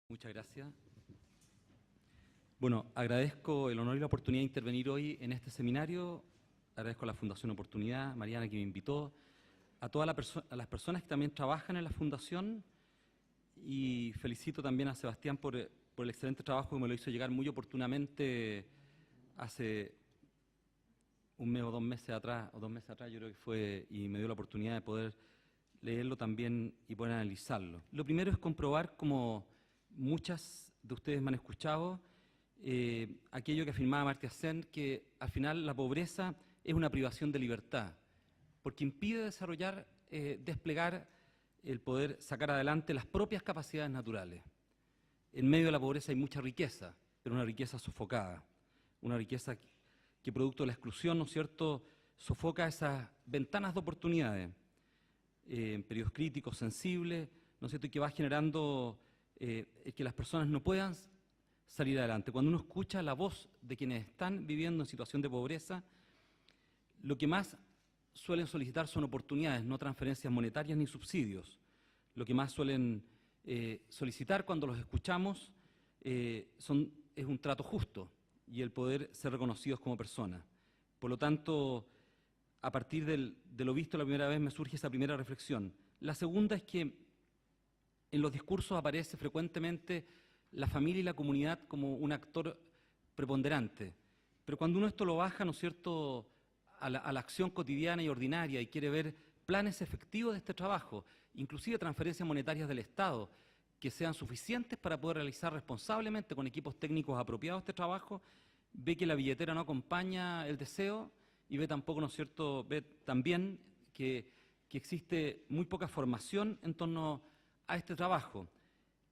Muchas gracias. Bueno, agradezco el honor y la oportunidad de intervenir hoy en este seminario. Agradezco a la Fundación Oportunidad, Mariana, que me invitó, a todas las personas que también trabajan en la Fundación, y felicito también a Sebastián por el excelente trabajo que me lo hizo llegar muy oportunamente hace un mes o 2 meses atrás, yo creo que fue, y me dio la oportunidad de poder leerlo también y poder analizarlo. Lo primero es comprobar, como muchas de ustedes me han escuchado, aquello que afirmaba Amartya Sen, que al final la pobreza es una privación de libertad, porque impide desarrollar, desplegar el poder sacar adelante las propias capacidades naturales. En medio de la pobreza hay mucha riqueza, pero una riqueza sofocada, una riqueza que producto de la exclusión, ¿no es cierto?, sofoca esas ventanas de oportunidades en periodos críticos, sensibles, ¿no es cierto?, y que va generando que las personas no puedan salir adelante. Cuando uno escucha la voz de quienes están viviendo en situación de pobreza, lo que más suelen solicitar son oportunidades, no transferencias monetarias ni subsidios. Lo que más suelen solicitar cuando los escuchamos es un trato justo y el poder ser reconocidos como personas. Por lo tanto, a partir de lo visto la primera vez me surge esa primera reflexión. La segunda es que en los discursos aparece frecuentemente la familia y la comunidad como un actor preponderante. Pero cuando uno esto lo baja, ¿no es cierto?, a la acción cotidiana y ordinaria, y quiere ver planes efectivos de este trabajo, inclusive transferencias monetarias del Estado, que sean suficientes para poder realizar responsablemente con equipos técnicos apropiados este trabajo, ve que la billetera no acompaña el deseo, y ve tampoco, ¿no es cierto?, ve también que existe muy poca formación en torno a este trabajo,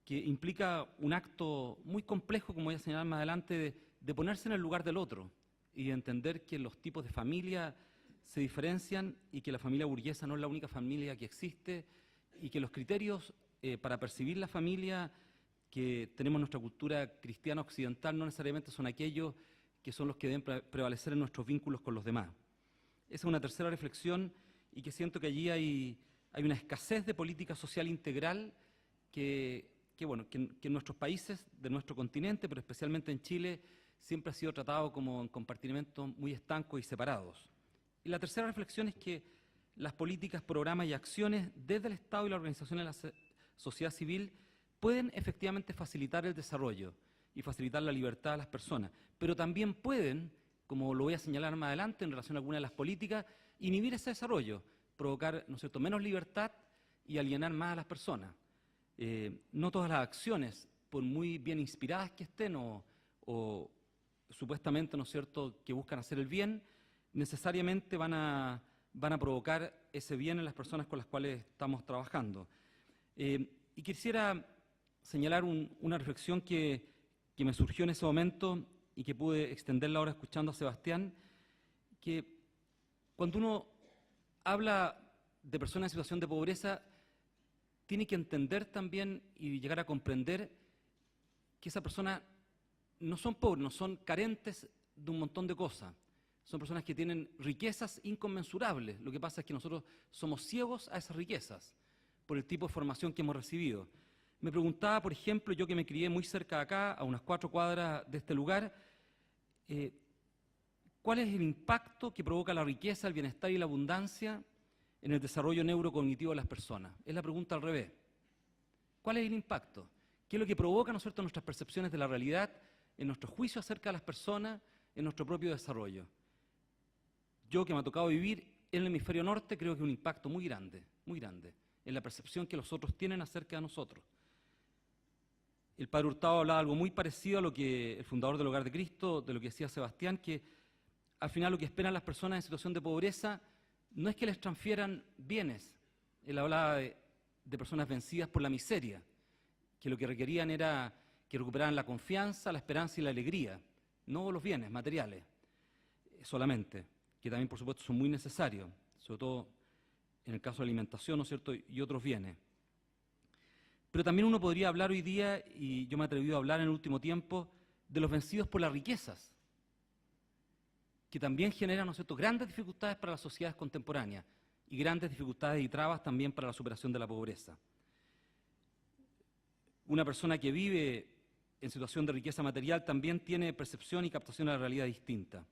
que implica un acto muy complejo, como voy a señalar más adelante, de ponerse en el lugar del otro y de entender que los tipos de familia se diferencian y que la familia burguesa no es la única familia que existe, y que los criterios para percibir la familia que tenemos en nuestra cultura cristiana occidental no necesariamente son aquellos que son los que deben prevalecer en nuestros vínculos con los demás. Esa es una tercera reflexión, y que siento que allí hay una escasez de política social integral que en nuestros países, de nuestro continente, pero especialmente en Chile, siempre ha sido tratado como en compartimentos muy estancos y separados. Y la tercera reflexión es que las políticas, programas y acciones desde el Estado y la organización de la sociedad civil pueden efectivamente facilitar el desarrollo y facilitar la libertad de las personas, pero también pueden, como lo voy a señalar más adelante en relación a algunas de las políticas, inhibir ese desarrollo, provocar, ¿no es cierto?, menos libertad y alienar más a las personas. No todas las acciones, por muy bien inspiradas que estén o supuestamente, ¿no es cierto?, que buscan hacer el bien, necesariamente van a provocar ese bien en las personas con las cuales estamos trabajando. Y quisiera señalar una reflexión que me surgió en ese momento y que pude extenderla ahora escuchando a Sebastián, que cuando uno habla de personas en situación de pobreza, tiene que entender también y llegar a comprender que esas personas no son pobres, no son carentes de un montón de cosas. Son personas que tienen riquezas inconmensurables. Lo que pasa es que nosotros somos ciegos a esas riquezas por el tipo de formación que hemos recibido. Me preguntaba, por ejemplo, yo que me crié muy cerca de acá, a unas 4 cuadras de este lugar, ¿cuál es el impacto que provoca la riqueza, el bienestar y la abundancia en el desarrollo neurocognitivo de las personas? Es la pregunta al revés. ¿Cuál es el impacto? ¿Qué es lo que provoca, ¿no es cierto?, nuestras percepciones de la realidad, en nuestro juicio acerca de las personas, en nuestro propio desarrollo? Yo, que me ha tocado vivir en el hemisferio norte, creo que es un impacto muy grande, en la percepción que los otros tienen acerca de nosotros. El padre Hurtado hablaba algo muy parecido a lo que el fundador del Hogar de Cristo, de lo que decía Sebastián, que al final lo que esperan las personas en situación de pobreza no es que les transfieran bienes. Él hablaba de personas vencidas por la miseria, que lo que requerían era que recuperaran la confianza, la esperanza y la alegría, no los bienes materiales solamente, que también por supuesto son muy necesarios, sobre todo en el caso de la alimentación, ¿no es cierto?, y otros bienes. Pero también uno podría hablar hoy día, y yo me he atrevido a hablar en el último tiempo, de los vencidos por las riquezas, que también generan, ¿no es cierto?, grandes dificultades para las sociedades contemporáneas y grandes dificultades y trabas también para la superación de la pobreza. Una persona que vive en situación de riqueza material también tiene percepción y captación de la realidad distinta.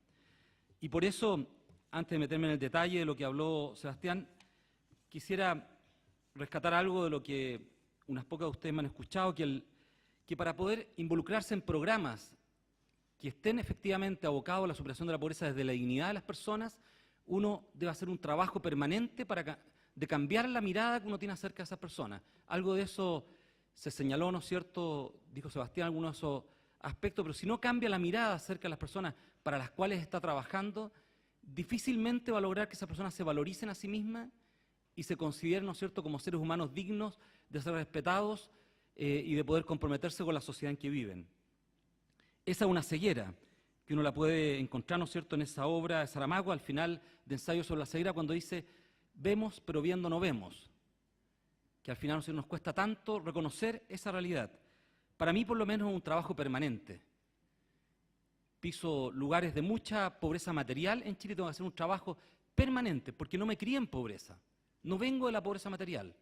Y por eso, antes de meterme en el detalle de lo que habló Sebastián, quisiera rescatar algo de lo que unas pocas de ustedes me han escuchado, que para poder involucrarse en programas que estén efectivamente abocados a la superación de la pobreza desde la dignidad de las personas, uno debe hacer un trabajo permanente de cambiar la mirada que uno tiene acerca de esas personas. Algo de eso se señaló, ¿no es cierto?, dijo Sebastián, algunos de esos aspectos, pero si no cambia la mirada acerca de las personas para las cuales está trabajando, difícilmente va a lograr que esas personas se valoricen a sí mismas y se consideren, ¿no es cierto?, como seres humanos dignos de ser respetados y de poder comprometerse con la sociedad en que viven. Esa es una ceguera que uno la puede encontrar, ¿no es cierto?, en esa obra de Saramago, al final de Ensayo sobre la ceguera, cuando dice, vemos pero viendo no vemos, que al final nos cuesta tanto reconocer esa realidad. Para mí, por lo menos, es un trabajo permanente. Piso lugares de mucha pobreza material en Chile, tengo que hacer un trabajo permanente, porque no me crié en pobreza, no vengo de la pobreza material.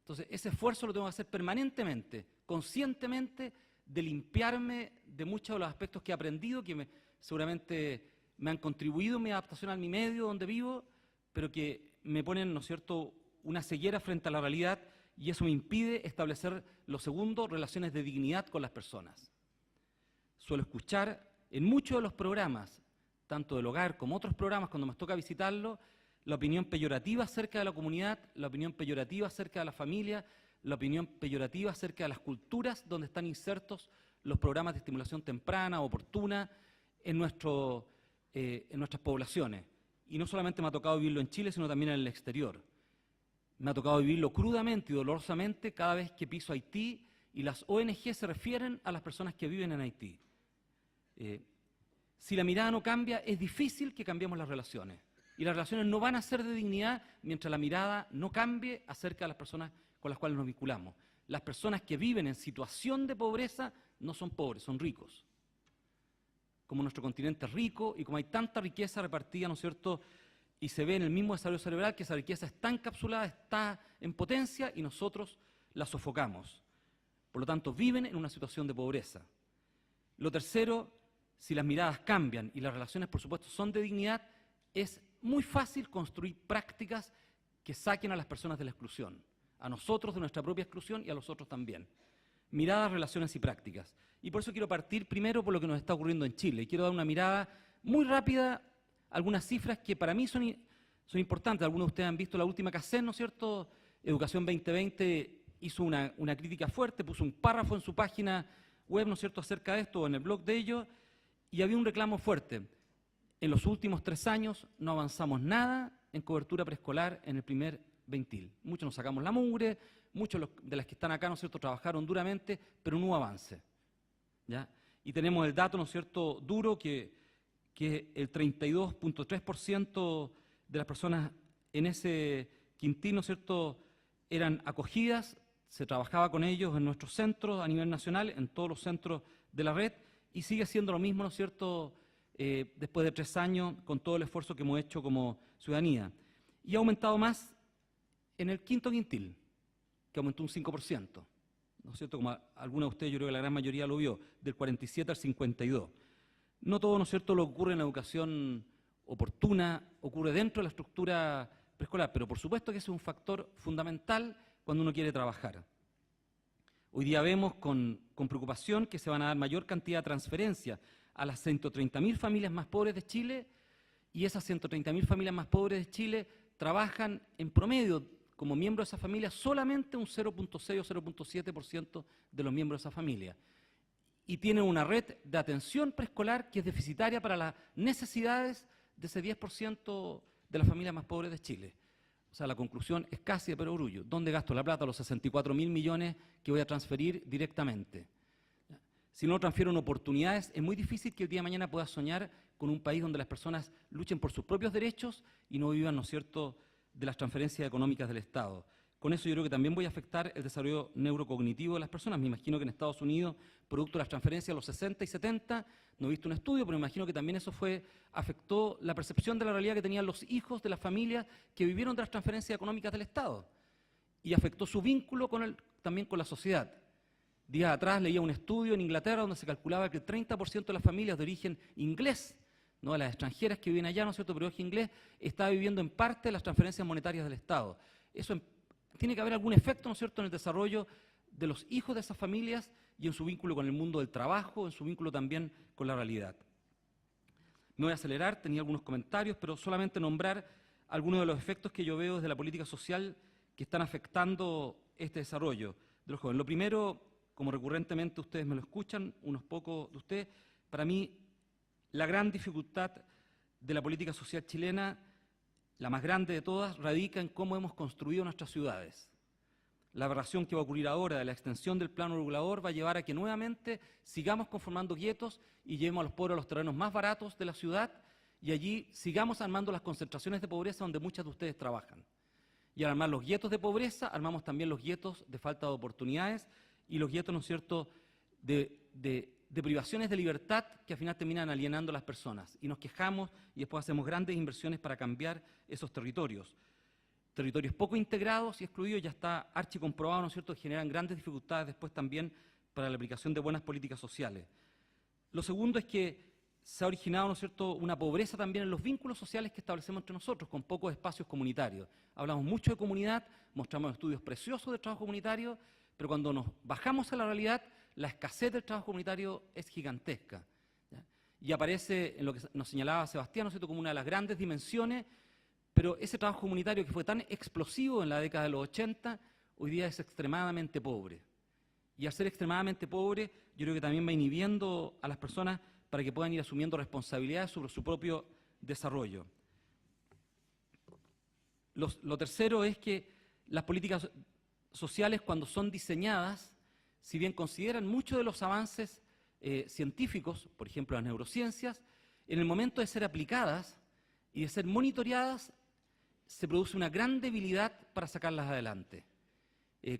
Entonces, ese esfuerzo lo tengo que hacer permanentemente, conscientemente, de limpiarme de muchos de los aspectos que he aprendido, que seguramente me han contribuido en mi adaptación a mi medio donde vivo, pero que me ponen, ¿no es cierto?, una ceguera frente a la realidad, y eso me impide establecer, lo segundo, relaciones de dignidad con las personas. Suelo escuchar en muchos de los programas, tanto del hogar como otros programas, cuando me toca visitarlo, la opinión peyorativa acerca de la comunidad, la opinión peyorativa acerca de la familia, la opinión peyorativa acerca de las culturas donde están insertos los programas de estimulación temprana, oportuna, en nuestras poblaciones. Y no solamente me ha tocado vivirlo en Chile, sino también en el exterior. Me ha tocado vivirlo crudamente y dolorosamente cada vez que piso Haití y las ONG se refieren a las personas que viven en Haití. Si la mirada no cambia, es difícil que cambiemos las relaciones. Y las relaciones no van a ser de dignidad mientras la mirada no cambie acerca de las personas con las cuales nos vinculamos. Las personas que viven en situación de pobreza no son pobres, son ricos. Como nuestro continente es rico y como hay tanta riqueza repartida, ¿no es cierto?, y se ve en el mismo desarrollo cerebral que esa riqueza está encapsulada, está en potencia y nosotros la sofocamos. Por lo tanto, viven en una situación de pobreza. Lo tercero, si las miradas cambian y las relaciones, por supuesto, son de dignidad, es muy fácil construir prácticas que saquen a las personas de la exclusión, a nosotros de nuestra propia exclusión y a los otros también. Miradas, relaciones y prácticas. Y por eso quiero partir primero por lo que nos está ocurriendo en Chile. Y quiero dar una mirada muy rápida, algunas cifras que para mí son importantes. Algunos de ustedes han visto la última CACEN, ¿no es cierto? Educación 2020 hizo una crítica fuerte, puso un párrafo en su página web, ¿no es cierto?, acerca de esto, en el blog de ellos, y había un reclamo fuerte. En los últimos 3 años no avanzamos nada en cobertura preescolar en el primer ventil. Muchos nos sacamos la mugre, muchos de las que están acá, ¿no es cierto?, trabajaron duramente, pero no hubo avance, ¿ya? Y tenemos el dato, ¿no es cierto?, duro que el 32.3% de las personas en ese quintil, ¿no es cierto?, eran acogidas, se trabajaba con ellos en nuestros centros a nivel nacional, en todos los centros de la red, y sigue siendo lo mismo, ¿no es cierto?, después de 3 años, con todo el esfuerzo que hemos hecho como ciudadanía. Y ha aumentado más en el quinto quintil, que aumentó un 5%, ¿no es cierto?, como algunos de ustedes, yo creo que la gran mayoría lo vio, del 47 al 52. No todo, ¿no es cierto?, lo que ocurre en la educación oportuna ocurre dentro de la estructura preescolar, pero por supuesto que ese es un factor fundamental cuando uno quiere trabajar. Hoy día vemos con preocupación que se van a dar mayor cantidad de transferencias a las 130.000 familias más pobres de Chile, y esas 130.000 familias más pobres de Chile trabajan en promedio como miembros de esa familia solamente un 0.6 o 0.7% de los miembros de esa familia. Y tienen una red de atención preescolar que es deficitaria para las necesidades de ese 10% de las familias más pobres de Chile. O sea, la conclusión es casi de perogrullo. ¿Dónde gasto la plata? Los 64.000 millones que voy a transferir directamente. Si no transfiero en oportunidades, es muy difícil que el día de mañana pueda soñar con un país donde las personas luchen por sus propios derechos y no vivan, ¿no es cierto?, de las transferencias económicas del Estado. Con eso yo creo que también voy a afectar el desarrollo neurocognitivo de las personas. Me imagino que en Estados Unidos, producto de las transferencias de los 60 y 70, no he visto un estudio, pero me imagino que también eso afectó la percepción de la realidad que tenían los hijos de las familias que vivieron de las transferencias económicas del Estado. Y afectó su vínculo también con la sociedad. Días atrás leía un estudio en Inglaterra donde se calculaba que el 30% de las familias de origen inglés, no de las extranjeras que viven allá, ¿no es cierto?, pero de origen inglés, está viviendo en parte las transferencias monetarias del Estado. Eso tiene que haber algún efecto, ¿no es cierto?, en el desarrollo de los hijos de esas familias y en su vínculo con el mundo del trabajo, en su vínculo también con la realidad. Me voy a acelerar, tenía algunos comentarios, pero solamente nombrar algunos de los efectos que yo veo desde la política social que están afectando este desarrollo de los jóvenes. Lo primero, como recurrentemente ustedes me lo escuchan, unos pocos de ustedes, para mí la gran dificultad de la política social chilena, la más grande de todas, radica en cómo hemos construido nuestras ciudades. La aberración que va a ocurrir ahora de la extensión del plano regulador va a llevar a que nuevamente sigamos conformando guetos y llevemos a los pobres a los terrenos más baratos de la ciudad y allí sigamos armando las concentraciones de pobreza donde muchas de ustedes trabajan. Y al armar los guetos de pobreza, armamos también los guetos de falta de oportunidades y los guetos, ¿no es cierto?, de privaciones de libertad que al final terminan alienando a las personas. Y nos quejamos y después hacemos grandes inversiones para cambiar esos territorios. Territorios poco integrados y excluidos ya está archicomprobado, ¿no es cierto?, que generan grandes dificultades después también para la aplicación de buenas políticas sociales. Lo segundo es que se ha originado, ¿no es cierto?, una pobreza también en los vínculos sociales que establecemos entre nosotros, con pocos espacios comunitarios. Hablamos mucho de comunidad, mostramos estudios preciosos del trabajo comunitario, pero cuando nos bajamos a la realidad, la escasez del trabajo comunitario es gigantesca, ¿ya? Y aparece en lo que nos señalaba Sebastián, ¿no es cierto?, como una de las grandes dimensiones, pero ese trabajo comunitario que fue tan explosivo en la década de los 80, hoy día es extremadamente pobre. Y al ser extremadamente pobre, yo creo que también va inhibiendo a las personas para que puedan ir asumiendo responsabilidades sobre su propio desarrollo. Lo tercero es que las políticas sociales, cuando son diseñadas, si bien consideran muchos de los avances científicos, por ejemplo las neurociencias, en el momento de ser aplicadas y de ser monitoreadas, se produce una gran debilidad para sacarlas adelante.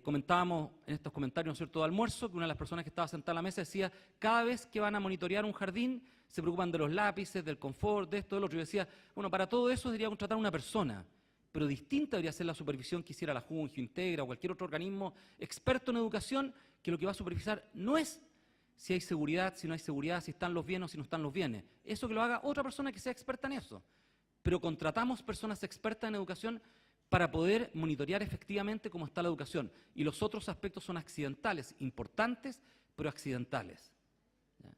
Comentábamos en estos comentarios, ¿no es cierto?, de almuerzo, que una de las personas que estaba sentada a la mesa decía, cada vez que van a monitorear un jardín, se preocupan de los lápices, del confort, de esto, del otro. Y yo decía, bueno, para todo eso debería contratar a una persona, pero distinta debería ser la supervisión que hiciera la JUN, Integra o cualquier otro organismo experto en educación, que lo que va a supervisar no es si hay seguridad, si no hay seguridad, si están los bienes o si no están los bienes. Eso que lo haga otra persona que sea experta en eso. Pero contratamos personas expertas en educación para poder monitorear efectivamente cómo está la educación. Y los otros aspectos son accidentales, importantes, pero accidentales. ¿Ya?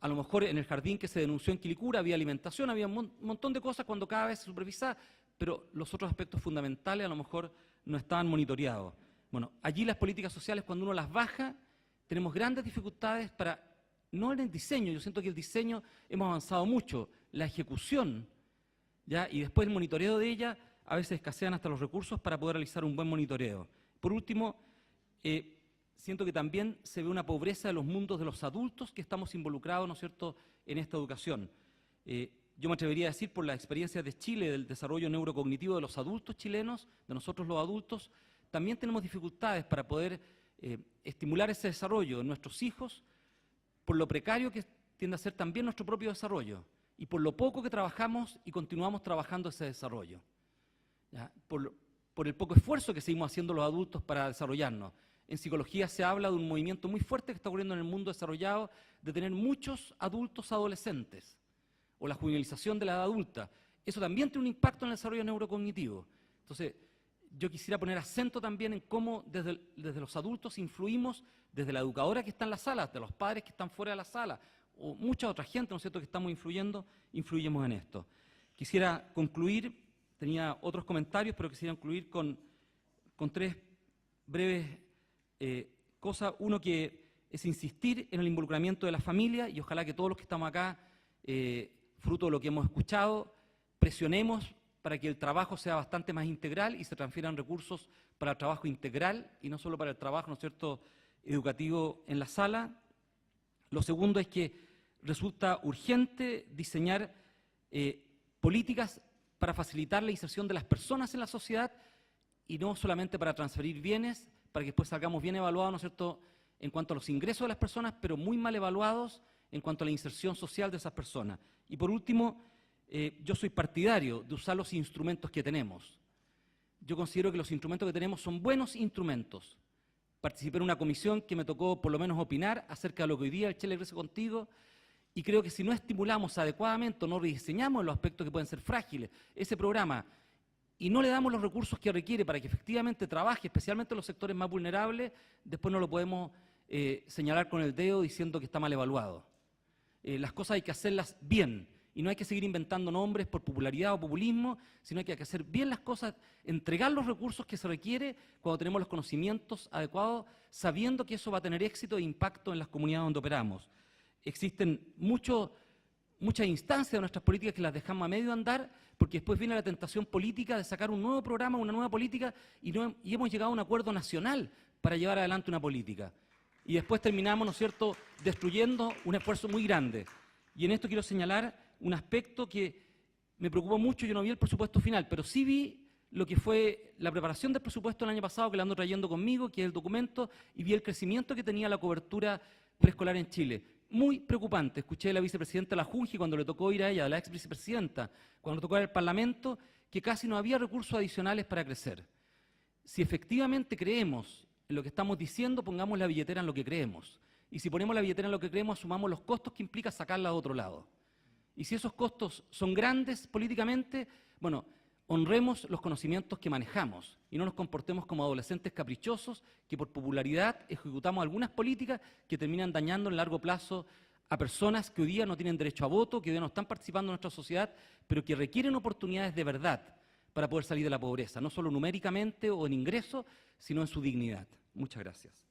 A lo mejor en el jardín que se denunció en Quilicura había alimentación, había un montón de cosas cuando cada vez se supervisaba, pero los otros aspectos fundamentales a lo mejor no estaban monitoreados. Bueno, allí las políticas sociales, cuando uno las baja, tenemos grandes dificultades para, no en el diseño, yo siento que el diseño hemos avanzado mucho, la ejecución, ¿ya?, y después el monitoreo de ella, a veces escasean hasta los recursos para poder realizar un buen monitoreo. Por último, siento que también se ve una pobreza de los mundos de los adultos que estamos involucrados, ¿no es cierto?, en esta educación. Yo me atrevería a decir, por la experiencia de Chile, del desarrollo neurocognitivo de los adultos chilenos, de nosotros los adultos, también tenemos dificultades para poder estimular ese desarrollo en nuestros hijos, por lo precario que tiende a ser también nuestro propio desarrollo, y por lo poco que trabajamos y continuamos trabajando ese desarrollo. ¿Ya? Por el poco esfuerzo que seguimos haciendo los adultos para desarrollarnos. En psicología se habla de un movimiento muy fuerte que está ocurriendo en el mundo desarrollado de tener muchos adultos adolescentes, o la juvenilización de la edad adulta. Eso también tiene un impacto en el desarrollo neurocognitivo. Entonces, yo quisiera poner acento también en cómo desde los adultos influimos, desde la educadora que está en la sala, de los padres que están fuera de la sala, o mucha otra gente, ¿no es cierto?, que estamos influyemos en esto. Quisiera concluir, tenía otros comentarios, pero quisiera concluir con tres breves cosas. Uno, que es insistir en el involucramiento de la familia, y ojalá que todos los que estamos acá, fruto de lo que hemos escuchado, presionemos para que el trabajo sea bastante más integral y se transfieran recursos para el trabajo integral y no solo para el trabajo, ¿no es cierto?, educativo en la sala. Lo segundo es que resulta urgente diseñar políticas para facilitar la inserción de las personas en la sociedad y no solamente para transferir bienes, para que después salgamos bien evaluados, ¿no es cierto?, en cuanto a los ingresos de las personas, pero muy mal evaluados en cuanto a la inserción social de esas personas. Y por último, yo soy partidario de usar los instrumentos que tenemos. Yo considero que los instrumentos que tenemos son buenos instrumentos participé en una comisión que me tocó por lo menos opinar acerca de lo que hoy día el Chile crece contigo, y creo que si no estimulamos adecuadamente o no rediseñamos los aspectos que pueden ser frágiles ese programa y no le damos los recursos que requiere para que efectivamente trabaje, especialmente en los sectores más vulnerables, después no lo podemos señalar con el dedo diciendo que está mal evaluado. Las cosas hay que hacerlas bien y no hay que seguir inventando nombres por popularidad o populismo, sino que hay que hacer bien las cosas, entregar los recursos que se requiere cuando tenemos los conocimientos adecuados, sabiendo que eso va a tener éxito e impacto en las comunidades donde operamos. Existen muchas instancias de nuestras políticas que las dejamos a medio andar porque después viene la tentación política de sacar un nuevo programa, una nueva política y hemos llegado a un acuerdo nacional para llevar adelante una política. Y después terminamos, ¿no es cierto?, destruyendo un esfuerzo muy grande. Y en esto quiero señalar un aspecto que me preocupó mucho. Yo no vi el presupuesto final, pero sí vi lo que fue la preparación del presupuesto el año pasado, que lo ando trayendo conmigo, que es el documento, y vi el crecimiento que tenía la cobertura preescolar en Chile. Muy preocupante. Escuché a la vicepresidenta Lajunji cuando le tocó ir a ella, a la ex vicepresidenta, cuando le tocó ir al Parlamento, que casi no había recursos adicionales para crecer. Si efectivamente creemos en lo que estamos diciendo, pongamos la billetera en lo que creemos. Y si ponemos la billetera en lo que creemos, asumamos los costos que implica sacarla de otro lado. Y si esos costos son grandes políticamente, bueno, honremos los conocimientos que manejamos y no nos comportemos como adolescentes caprichosos que por popularidad ejecutamos algunas políticas que terminan dañando en largo plazo a personas que hoy día no tienen derecho a voto, que hoy día no están participando en nuestra sociedad, pero que requieren oportunidades de verdad para poder salir de la pobreza, no solo numéricamente o en ingresos, sino en su dignidad. Muchas gracias.